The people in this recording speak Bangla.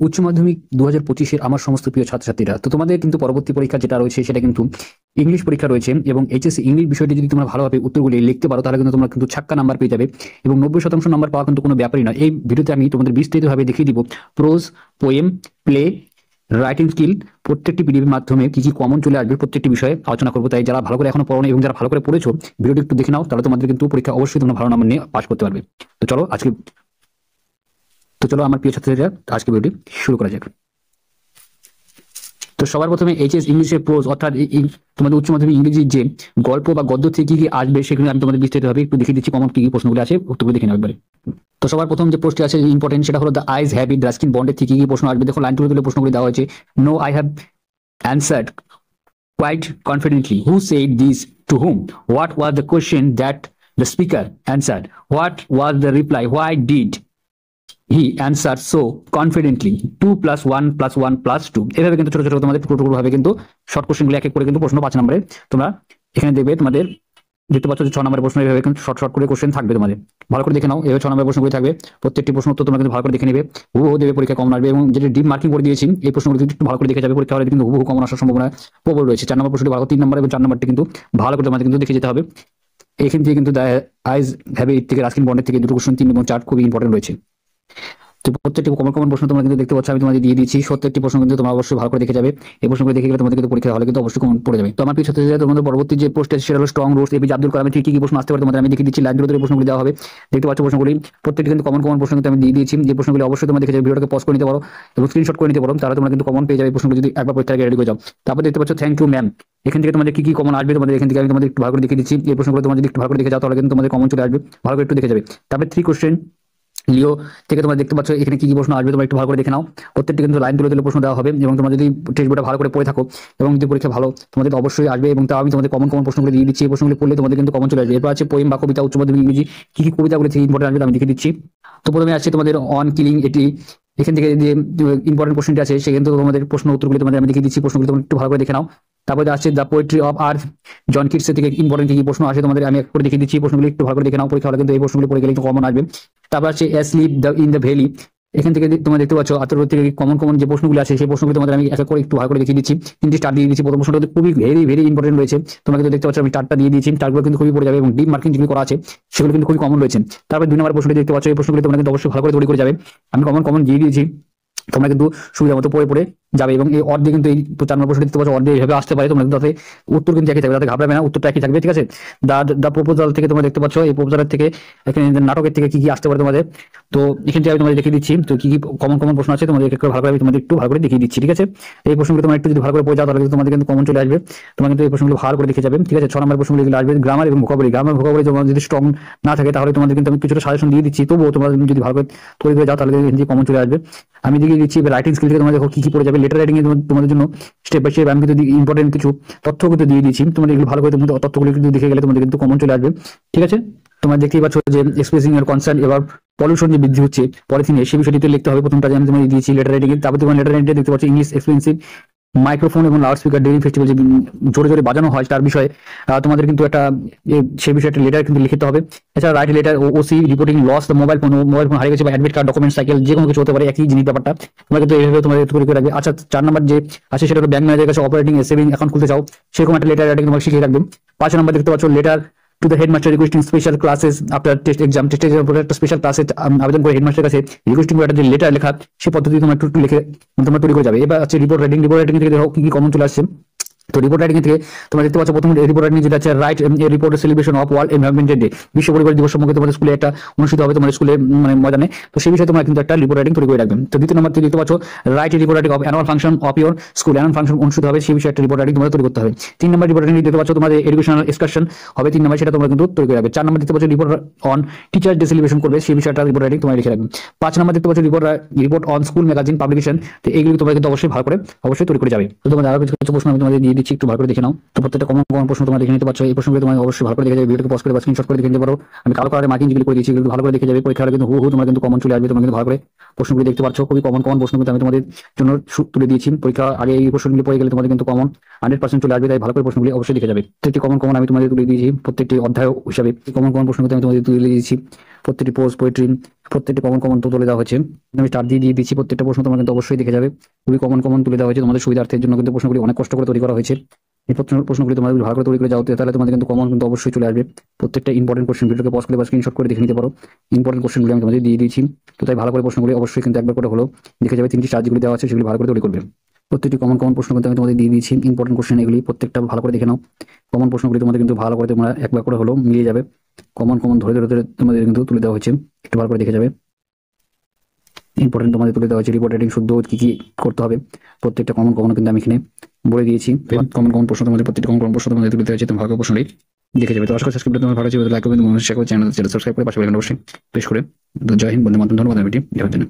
উচ্চ মাধ্যমিক 2025-এর আমার সমস্ত প্রিয় ছাত্রছাত্রীরা, তো তোমাদের কিন্তু পরবর্তী পরীক্ষা যেটা রয়েছে সেটা কিন্তু ইংলিশ পরীক্ষা রয়েছে। এবং এইচএসসি ইংলিশ বিষয়টি যদি তোমরা ভালোভাবে উত্তরগুলি লিখতে পারো তাহলে কিন্তু তোমরা কিন্তু ছাক্কা নাম্বার পেয়ে যাবে এবং 90% নাম্বার পাওয়া কিন্তু কোনো ব্যাপারই নয়। এই ভিডিওতে আমি তোমাদের বিস্তারিতভাবে দেখিয়ে দিব pros, poem, play, writing skill প্রত্যেকটি পিডিএফের মাধ্যমে কি কি কমন চলে আসবে প্রত্যেকটি বিষয়ে আলোচনা করবো। তাই যারা ভালো করে এখনো পড়ো এবং যারা ভালো করে পড়েছো ভিডিওটি একটু দেখে নাও, তাহলে তোমাদের কিন্তু পরীক্ষা অবশ্যই তোমরা ভালো নাম্বার নিয়ে পাস করতে পারবে। তো চলো আমার প্রিয় ছাত্রীরা আজকে ভিডিওটি শুরু করা যাক। তো সবার প্রথমে এইচএস ইংলিশের প্রোজ অর্থাৎ তোমাদের উচ্চ মাধ্যমিক ইংরেজির যে গল্প বা গদ্য থেকে কি কি আসবে সেখানে আমি তোমাদের বিস্তারিতভাবে একটু দেখিয়ে দিচ্ছি কমন কি কি প্রশ্নগুলো আছে, উত্তরগুলো দেখে নাও একবারে। তো সবার প্রথম যে প্রশ্নটি আছে ইম্পর্টেন্ট সেটা হলো the eyes have it Ruskin বন্ডের থেকে কি প্রশ্ন আসবে। দেখো লাইন তুলে তুলে প্রশ্নগুলি দেওয়া হয়েছে। No I have answered quite confidently. Who said this to whom? What was the question that the speaker answered? What was the reply? Why did he answered so confidently? 2 plus 1 plus 1 plus 2 এভাবে কিন্তু ছোট ছোট তোমাদের টুকরো টুকরো ভাবে কিন্তু শর্ট কোশ্চেনগুলো এক এক করে কিন্তু প্রশ্ন 5 নম্বরে তোমরা এখানে দেখবে। তোমাদের দেখতে পাচ্ছ যে 6 নম্বরের প্রশ্ন এভাবে কিন্তু শর্ট শর্ট করে কোশ্চেন থাকবে। তোমাদের ভালো করে দেখে নাও, এভাবে 6 নম্বরের প্রশ্নগুলি থাকবে। প্রত্যেকটি প্রশ্ন উত্তর তোমরা কিন্তু ভালো করে দেখে নেবে, হুবহু দেবে, পরীক্ষা কমন আসবে। এবং যেটা ডিপ মার্কিং করে দিয়েছি এই প্রশ্নগুলো একটু ভালো করে দেখে যাবে, পরীক্ষা হলে কিন্তু হুবহু কমন আসার সম্ভাবনা প্রবল রয়েছে। 4 নম্বর প্রশ্নটি ভালো, 3 নম্বর এবং 4 নম্বরটি কিন্তু ভালো করে তোমাদের কিন্তু দেখে যেতে হবে। এখান থেকে কিন্তু আইজ হ্যাভ ইট থেকে রাস্কিন বন্ডের থেকে দুটো কোশ্চেন 3 এবং 4 খুবই ইম্পর্টেন্ট রয়েছে। তো প্রত্যেকটি কমন কমন প্রশ্ন তোমরা কিন্তু দেখতে পাচ্ছ, আমি তোমাদের দিয়ে দিচ্ছি। প্রত্যেকটি প্রশ্ন কিন্তু তোমরা অবশ্যই ভালো করে দেখে যাবে। এই প্রশ্নগুলো দেখে গেলে তোমাদের কিন্তু পরীক্ষা হলে কিন্তু অবশ্যই কমন পড়ে যাবে। তো আমার কিছু ছাত্রছাত্রীরা তোমাদের পরবর্তী যে পোস্ট আছে সেটা হলো স্ট্রং রুটস এপিজে আব্দুল কালামের থেকে কি কি প্রশ্ন আসতে পারে তোমাদের আমি দেখিয়ে দিচ্ছি। লাইন ধরে ধরে প্রশ্নগুলি দেওয়া হবে, দেখতে পাচ্ছ প্রশ্নগুলি প্রত্যেকটি কিন্তু কমন কমন প্রশ্ন কিন্তু আমি দিয়ে দিয়েছি। যে প্রশ্নগুলি অবশ্যই তোমরা দেখে যাবে, ভিডিওটাকে পজ করে নিতে পারো এবং স্ক্রিনশট করে নিতে পারো, তাহলে তোমরা কিন্তু কমন পেয়ে যাবে প্রশ্নগুলি যদি একবার পরীক্ষা রেডি করে যাও। তারপর দেখতে পাচ্ছ থ্যাংক ইউ ম্যাম, এখান থেকে তোমাদের কি কি কমন আসবে তোমাদের এখান থেকে আমি তোমাদের একটু ভালো করে দেখিয়ে দিচ্ছি। এই প্রশ্নগুলো তোমরা যদি একটু ভালো করে দেখে যাও তাহলে কিন্তু তোমাদের কমন চলে আসবে, ভালো করে একটু দেখে যাবে। তারপরে 3 কোশ্চেন লিও থেকে তোমরা দেখতে পাচ্ছ এখানে কি কি প্রশ্ন আসবে, তোমরা একটু ভালো করে দেখে নাও। প্রত্যেকটি কিন্তু লাইন তুলে তুলে প্রশ্ন দেওয়া হবে এবং তোমরা যদি টেক্সট বইটা ভালো করে পড়ে থাকো এবং যদি পরীক্ষা ভালো তোমাদের অবশ্যই আসবে। এবং তাও আমি তোমাদের কমন কমন প্রশ্নগুলো দিয়ে দিচ্ছি, এই প্রশ্নগুলো পড়লে তোমাদের কিন্তু কমন চলে আসবে। এরপর আছে পোয়েম বা কবিতা উচ্চ মাধ্যমিক ইংরেজি কি কি কবিতাগুলো থেকে ইম্পর্টেন্ট আসবে আমি দেখিয়ে দিচ্ছি। তো প্রথমে আছে তোমাদের অন কিলিং, এটি এখান থেকে যে ইম্পর্টেন্ট কোশ্চেনটি আছে সেখান থেকে তোমাদের প্রশ্ন উত্তরগুলো তোমাদের আমি দেখিয়ে দিচ্ছি, প্রশ্নগুলো তোমরা একটু ভালো করে দেখে নাও। তারপরে আসছে the poetry of earth John Keats থেকে ইম্পর্টেন্ট কি প্রশ্ন আসে তোমাদের আমি এক করে দেখিয়ে দিচ্ছি, প্রশ্নগুলো একটু ভালো করে দেখে নাও, পরীক্ষা হলে কিন্তু এই প্রশ্নগুলো পড়ে গেলে একটু কমন আসবে। তারপর আছে স্লিপ ইন দ্য ভ্যালি, এখান থেকে তোমরা দেখতে পাচ্ছ আত্মরোধ থেকে কমন কমন যে প্রশ্নগুলো আছে সেই প্রশ্নগুলো তোমাদের আমি এক এক করে একটু ভালো করে দেখিয়ে দিচ্ছি। 3টি স্টার দিয়ে দিচ্ছি, প্রথম প্রশ্নটা খুবই ভেরি ভেরি ইম্পর্টেন্ট রয়েছে, তোমরা কিন্তু দেখতে পাচ্ছ আমি স্টারটা দিয়ে দিয়েছি, স্টারগুলো কিন্তু খুবই পড়ে যাবে এবং ডিপ মার্কিং যেগুলো করা আছে সেগুলো কিন্তু খুবই কমন রয়েছে। তারপর 2 নম্বর প্রশ্নটি দেখতে পাচ্ছ, এই প্রশ্নগুলো তোমরা কিন্তু অবশ্যই ভালো করে তৈরি করে যাবে, আমি কমন কমন দিয়ে দিয়েছি, তোমরা কিন্তু সুবিধা মতো পড়ে পড়ে যাবে। এবং এই অর্ধে কিন্তু এই 4 নম্বর প্রশ্ন দেখতে পাচ্ছ অর্ধে এইভাবে আসতে পারে, তোমরা কিন্তু তাতে উত্তর কিন্তু একই থাকবে, তাতে ঘাবড়াবে না, উত্তরটা একই থাকবে, ঠিক আছে। দা প্রপোজাল থেকে তোমরা দেখতে পাচ্ছ এই প্রপোজালের থেকে এখানে নাটকের থেকে কি কি আসতে পারে তোমাদের, তো এখান থেকে আমি তোমাদের দেখিয়ে দিচ্ছি। তো কি কি কমন কমন প্রশ্ন আছে তোমাদের একটু ভালো করে আমি তোমাদের একটু ভালো করে দেখিয়ে দিচ্ছি, ঠিক আছে। এই প্রশ্নগুলো তোমরা একটু যদি ভালো করে পড়ে যাও তাহলে কিন্তু তোমাদের কিন্তু কমন চলে আসবে, তোমরা কিন্তু এই প্রশ্নগুলো ভালো করে দেখে যাবে, ঠিক আছে। 6 নম্বর প্রশ্নগুলো আসবে গ্রামার এবং ভোকাবুলারি। গ্রামার ভোকাবুলারি তোমাদের যদি স্ট্রং না থাকে তাহলে তোমাদের কিন্তু আমি কিছুটা সাজেশন দিয়ে দিচ্ছি, তবুও তোমরা যদি ভালো করে তৈরি করে যাও তাহলে কিন্তু কমন চলে আসবে। আমি দেখিয়ে দিচ্ছি রাইটিং স্কিল থেকে তোমরা দেখো কি কি পড়ে যাবে। লেটার রাইটিং এ তোমাদের জন্য স্টেপ বাই স্টেপ আমি কিন্তু ইম্পর্টেন্ট কিছু তথ্য কিন্তু দিয়ে দিচ্ছি, তোমরা এগুলো ভালো করে তোমাদের তথ্যগুলো কিন্তু দেখে গেলে তোমাদের কিন্তু কমন চলে আসবে, ঠিক আছে। তোমরা দেখতেই পাচ্ছ যে এক্সপ্রেসিং ইয়ার কনসার্ন এবার পলিউশন যে বৃদ্ধি হচ্ছে পলিথিনে সেই বিষয়টিতে লিখতে হবে, প্রথমটা যে আমি তোমাদের দিয়েছি লেটার রাইটিং এ। তারপর তোমার লেটার রাইটিং দেখতে পাচ্ছ ইংলিশ এক্সপেন্সিভ মাইক্রোফোন এবং লাউড স্পিকার ডেইলি ফেস্টিভ্যাল যে জোরে জোরে বাজানো হয় তার বিষয়ে তোমাদের কিন্তু একটা সেই বিষয়ে একটা লেটার কিন্তু লিখতে হবে। এছাড়া write letter OC reporting loss mobile phone হারিয়ে গেছে বা অ্যাডমিট কার্ড ডকুমেন্ট সাইকেল যে কোনো কিছু হতে পারে, একই জিনিস ব্যাপারটা তোমরা কিন্তু এইভাবে তোমাদের তৈরি করে রাখবে। আচ্ছা 4 নম্বর যে আছে সেটা হলো ব্যাংক ম্যানেজারের কাছে অপারেটিং সেভিং অ্যাকাউন্ট খুলতে চাও সেরকম একটা লেটার রাইটিং তোমরা শিখিয়ে রাখবে। 5 নম্বর দেখতে পাচ্ছ letter to the headmaster requesting special classes after test exam একটা স্পেশাল ক্লাসে আবেদন করে হেডমাস্টারের কাছে রিকোয়েস্টিং একটা যে লেটার লেখা সেই পদ্ধতি তোমরা একটু লিখে তোমরা তৈরি করে যাবে। এবার আছে রিপোর্ট রাইটিং থেকে দেখো কি কি কমন চলে আসছে। তো রিপোর্ট রাইটিং থেকে তোমরা দেখতে পাচ্ছ প্রথম রিপোর্ট রাইটিং যেটা আছে write report celebration of world environment day, বিশ্ব পরিবেশ দিবস সম্পর্কে তোমাদের স্কুলে একটা অনুষ্ঠিত হবে তোমাদের স্কুলে মানে ময়দানে, তো সেই বিষয়ে তোমরা কিন্তু একটা রিপোর্ট রাইটিং তৈরি করে রাখবেন। তো দ্বিতীয় নম্বর দেখতে পাচ্ছ write report writing of annual function of your school, annual function অনুষ্ঠিত হবে সেই বিষয়ে একটা রিপোর্ট রাইটিং তোমাদের তৈরি করতে হবে। 3 নম্বর রিপোর্ট রাইটিং দেখতে পাচ্ছ তোমাদের এডুকেশনাল এক্সকারশন হবে 3 নম্বর, সেটা তোমরা কিন্তু তৈরি করে রাখবে। 4 নম্বর দেখতে পাচ্ছ report on teachers day celebration করবে সেই বিষয়টা রিপোর্ট রাইটিং তোমরা লিখে রাখবে। 5 নম্বর দেখতে পাচ্ছ report on school magazine publication, তো এইগুলো তোমরা কিন্তু অবশ্যই ভালো করে অবশ্যই তৈরি করে যাবে। তো তোমাদের আরো কিছু প্রশ্ন আমি তোমাদের দিয়ে দিচ্ছি, একটু ভালো করে দেখে নাও। তো প্রত্যেকটা কমন কমন প্রশ্ন তোমরা দেখে নিতে পারছো, এই প্রশ্নগুলো তোমরা অবশ্যই ভালো করে দেখে যাবে, ভিডিওকে পজ করে বা স্ক্রিনশট করে দেখে নিতে পারো। আমি কালো কালারে মার্কিং যেগুলো করে দিয়েছি এগুলো ভালো করে দেখে যাবে, পরীক্ষা হলে কিন্তু হুবহু তোমরা কিন্তু কমন চলে আসবে, তোমরা কিন্তু ভালো করে প্রশ্নগুলো দেখতে পাচ্ছ, খুবই কমন কমন প্রশ্ন কিন্তু আমি তোমাদের জন্য তুলে দিয়েছি। পরীক্ষা আগে এই প্রশ্নগুলো পড়ে গেলে তোমাদের কিন্তু কমন 100% চলে আসবে, তাই ভালো করে প্রশ্নগুলি অবশ্যই দেখে যাবে। প্রত্যেকটি কমন কমন আমি তোমাদের তুলে দিয়েছি, প্রত্যেকটি অধ্যায় হিসাবে কমন কমন প্রশ্ন আমি তোমাদের তুলে দিয়েছি। প্রত্যেকটি পোস্ট পোয়েট্রি প্রত্যেকটি কমন কমন তো তুলে দেওয়া হয়েছে। আমি স্টার দিয়ে দিচ্ছি, প্রত্যেকটা প্রশ্ন তোমরা কিন্তু অবশ্যই দেখে যাবে। খুবই কমন কমন তুলে দেওয়া হয়েছে তোমাদের সুবিধার্থের জন্য, কিন্তু প্রশ্নগুলি অনেক কষ্ট করে তৈরি করা হয়েছে। এই প্রশ্নগুলি তোমরা যদি ভালো করে তৈরি করে যাও তাহলে তোমাদের কিন্তু কমন কিন্তু অবশ্যই চলে আসবে। প্রত্যেকটা ইম্পর্টেন্ট কোশ্চেন ভিডিওকে পজ করে বা স্ক্রিনশট করে দেখে নিতে পারো। ইম্পর্টেন্ট কোশ্চেনগুলি আমি তোমাদের দিয়ে দিয়েছি, তো তাই ভালো করে প্রশ্নগুলি অবশ্যই কিন্তু একবার করে হলো দেখে যাবে। 3টি স্টার যেগুলি দেওয়া আছে সেগুলি ভালো করে তৈরি করবে। প্রত্যেকটি কমন কমন প্রশ্ন কিন্তু আমি তোমাদের দিয়ে দিয়েছি, ইম্পর্টেন্ট কোশ্চেন এগুলি প্রত্যেকটা ভালো করে দেখে নাও। কমন প্রশ্নগুলি তোমাদের কিন্তু ভালো করে তোমরা একবার করে হলো মিলিয়ে যাবে। কমন কমন ধরে ধরে ধরে তোমাদের কিন্তু তুলে দেওয়া হয়েছে, একটু ভালো করে দেখে যাবে। ইম্পর্টেন্ট তোমাদের তুলে দেওয়া হয়েছে, রিপোর্ট রাইটিং শুদ্ধ কি কি করতে হবে প্রত্যেকটা কমন কমন কিন্তু আমি এখানে বলে দিয়েছি। কমন কমন প্রশ্ন তোমাদের প্রত্যেকটা কমন কমন প্রশ্ন তোমাদের তুলে দেওয়া হয়েছে, তোমার ভালো প্রশ্নটি দেখে যাবে। তো আশা করি সাবস্ক্রাইব তোমার ভালো লাগছে, লাইক করবেন, চ্যানেল সাবস্ক্রাইব করে পাশে বেল আইকন অবশ্যই প্রেস করে। তো জয় হিন্দ, বন্দে মাতরম, ধন্যবাদ ভিডিও দেখার জন্য।